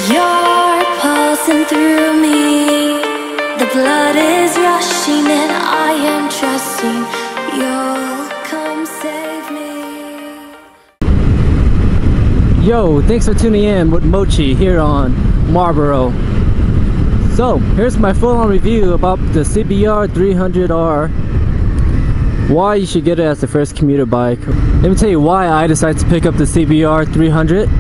You're pulsing through me. The blood is rushing and I am trusting you'll come save me. Yo, thanks for tuning in with Mochi here on Marlboro. So, here's my full-on review about the CBR300R. Why you should get it as the first commuter bike. Let me tell you why I decided to pick up the CBR300.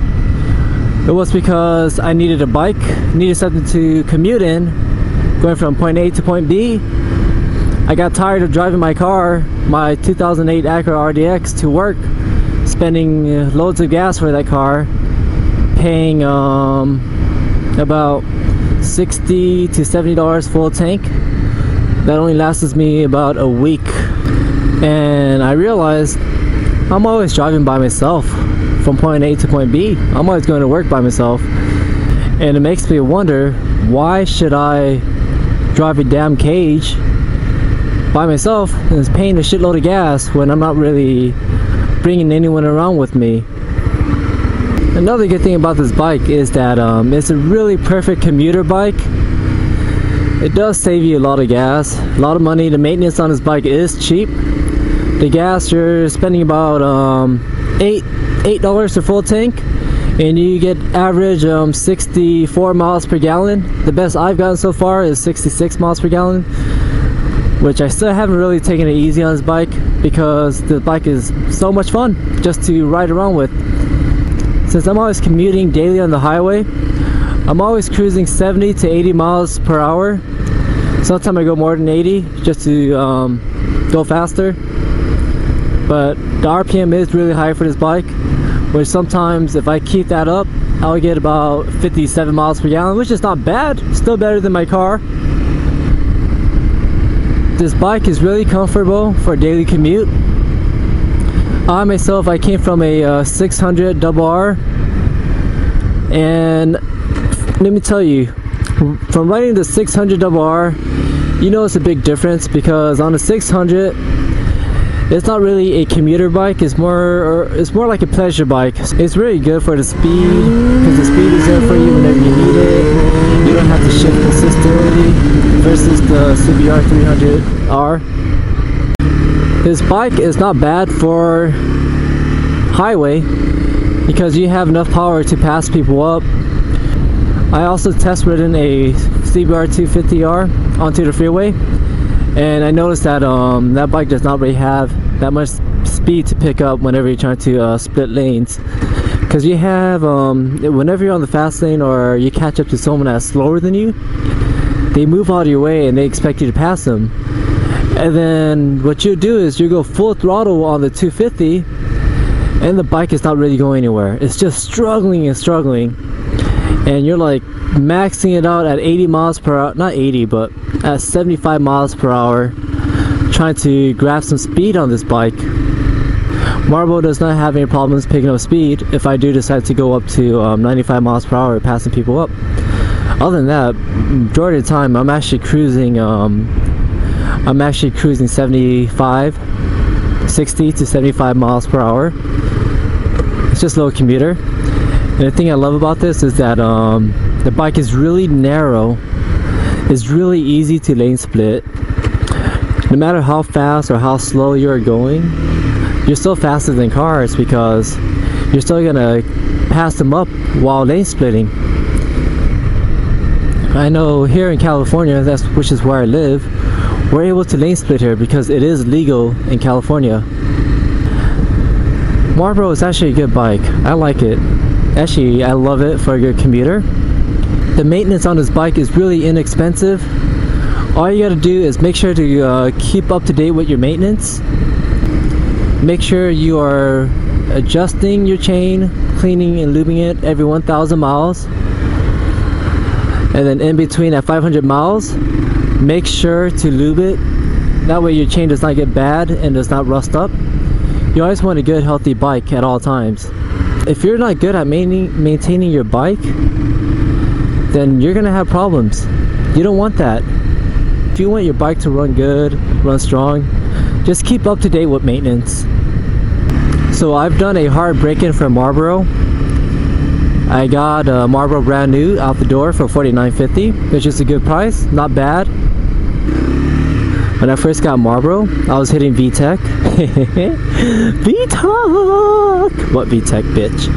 It was because I needed a bike, needed something to commute in, going from point A to point B. I got tired of driving my car, my 2008 Acura RDX, to work, spending loads of gas for that car, paying about $60 to $70 full tank. That only lasts me about a week. And I realized I'm always driving by myself from point A to point B. I'm always going to work by myself, and it makes me wonder, why should I drive a damn cage by myself and is paying a shitload of gas when I'm not really bringing anyone around with me. Another good thing about this bike is that it's a really perfect commuter bike. It does save you a lot of gas, a lot of money. The maintenance on this bike is cheap. The gas, you're spending about $8 for full tank, and you get average 64 miles per gallon. The best I've gotten so far is 66 miles per gallon, which I still haven't really taken it easy on this bike because the bike is so much fun just to ride around with. Since I'm always commuting daily on the highway, I'm always cruising 70 to 80 miles per hour. Sometimes I go more than 80 just to go faster. But the RPM is really high for this bike, which sometimes if I keep that up, I'll get about 57 miles per gallon, which is not bad. Still better than my car. This bike is really comfortable for a daily commute. I myself, I came from a 600R, and let me tell you, from riding the 600R, you notice a big difference, because on the 600, it's not really a commuter bike. It's more like a pleasure bike. It's really good for the speed, because the speed is there for you whenever you need it. You don't have to shift consistently versus the CBR300R. This bike is not bad for highway because you have enough power to pass people up. I also test ridden a CBR250R onto the freeway, and I noticed that that bike does not really have that much speed to pick up whenever you're trying to split lanes. Because you have, whenever you're on the fast lane or you catch up to someone that's slower than you, they move out of your way and they expect you to pass them. And then what you do is you go full throttle on the 250, and the bike is not really going anywhere. It's just struggling and struggling. And you're like maxing it out at 80 miles per hour, not 80, but at 75 miles per hour, trying to grab some speed on this bike. Marlboro does not have any problems picking up speed if I do decide to go up to 95 miles per hour, passing people up. Other than that, majority of the time I'm actually cruising 75, 60 to 75 miles per hour. It's just a little commuter. And the thing I love about this is that the bike is really narrow. It's really easy to lane split. No matter how fast or how slow you're going, you're still faster than cars because you're still gonna pass them up while lane splitting. I know here in California, which is where I live, we're able to lane split here because it is legal in California. Marlboro is actually a good bike. I like it. Actually, I love it for a good commuter. The maintenance on this bike is really inexpensive. All you gotta do is make sure to keep up to date with your maintenance. Make sure you are adjusting your chain, cleaning and lubing it every 1,000 miles. And then in between at 500 miles, make sure to lube it. That way your chain does not get bad and does not rust up. You always want a good healthy bike at all times. If you're not good at maintaining your bike, then you're gonna have problems. You don't want that. If you want your bike to run good, run strong, just keep up to date with maintenance. So I've done a hard break-in for Marlboro. I got a Marlboro brand new out the door for $49.50, which is a good price, not bad. When I first got Marlboro, I was hitting VTEC. VTEC! What VTEC, bitch?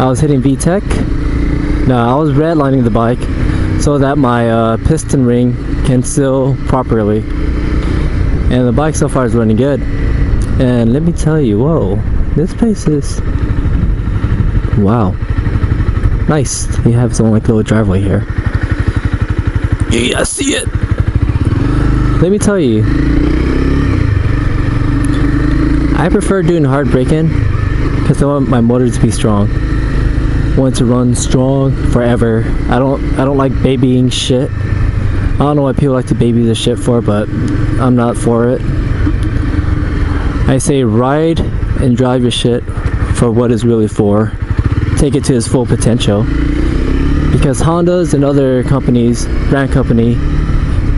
I was hitting VTEC. No, I was redlining the bike so that my piston ring can seal properly. And the bike so far is running good. And let me tell you, whoa, this place is... wow. Nice. You have some like little driveway here. Yeah, I see it! Let me tell you, I prefer doing hard braking because I want my motor to be strong. I want it to run strong forever. I don't like babying shit. I don't know why people like to baby this shit for, but I'm not for it. I say ride and drive your shit for what it's really for. Take it to its full potential. Because Hondas and other companies, brand company,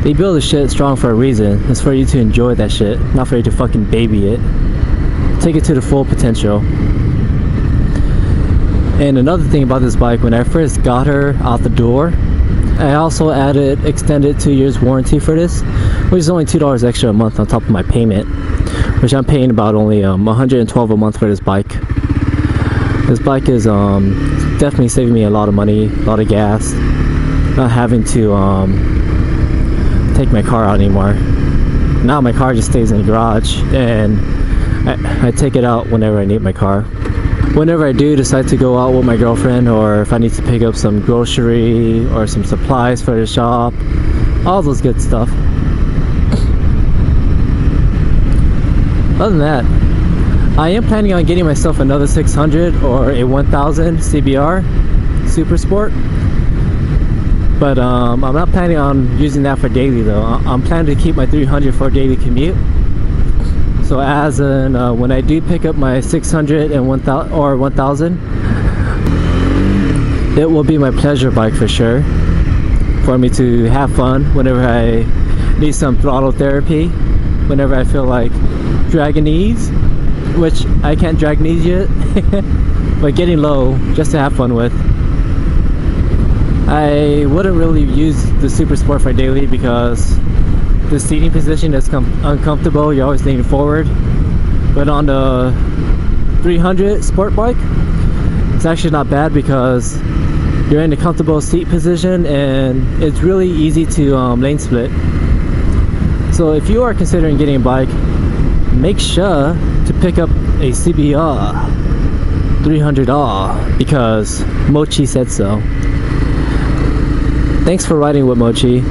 they build the shit strong for a reason. It's for you to enjoy that shit, not for you to fucking baby it. Take it to the full potential. And another thing about this bike, when I first got her out the door, I also added extended 2 years warranty for this, which is only $2 extra a month on top of my payment, which I'm paying about only $112 a month for this bike. This bike is definitely saving me a lot of money, a lot of gas, not having to take my car out anymore. Now my car just stays in the garage, and I take it out whenever I need my car. Whenever I do decide to go out with my girlfriend, or if I need to pick up some grocery or some supplies for the shop, all those good stuff. Other than that, I am planning on getting myself another 600 or a 1000 CBR Super Sport. But I'm not planning on using that for daily though. I'm planning to keep my 300 for daily commute. So as in when I do pick up my 600 and 1000 or 1000, it will be my pleasure bike for sure. For me to have fun whenever I need some throttle therapy, whenever I feel like dragging knees, which I can't drag knees yet, but getting low just to have fun with. I wouldn't really use the Super Sport for daily because the seating position is uncomfortable. You're always leaning forward. But on the 300 sport bike, it's actually not bad because you're in a comfortable seat position and it's really easy to lane split. So if you are considering getting a bike, make sure to pick up a CBR300R because Mochi said so. Thanks for riding with Mochi.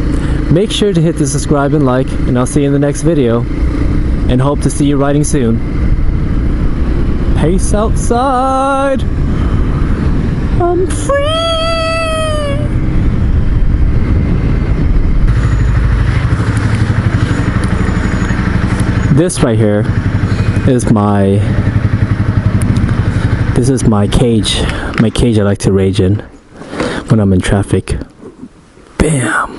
Make sure to hit the subscribe and like, and I'll see you in the next video. And hope to see you riding soon. Peace outside. I'm free. This right here is my cage. My cage I like to rage in when I'm in traffic. Bam!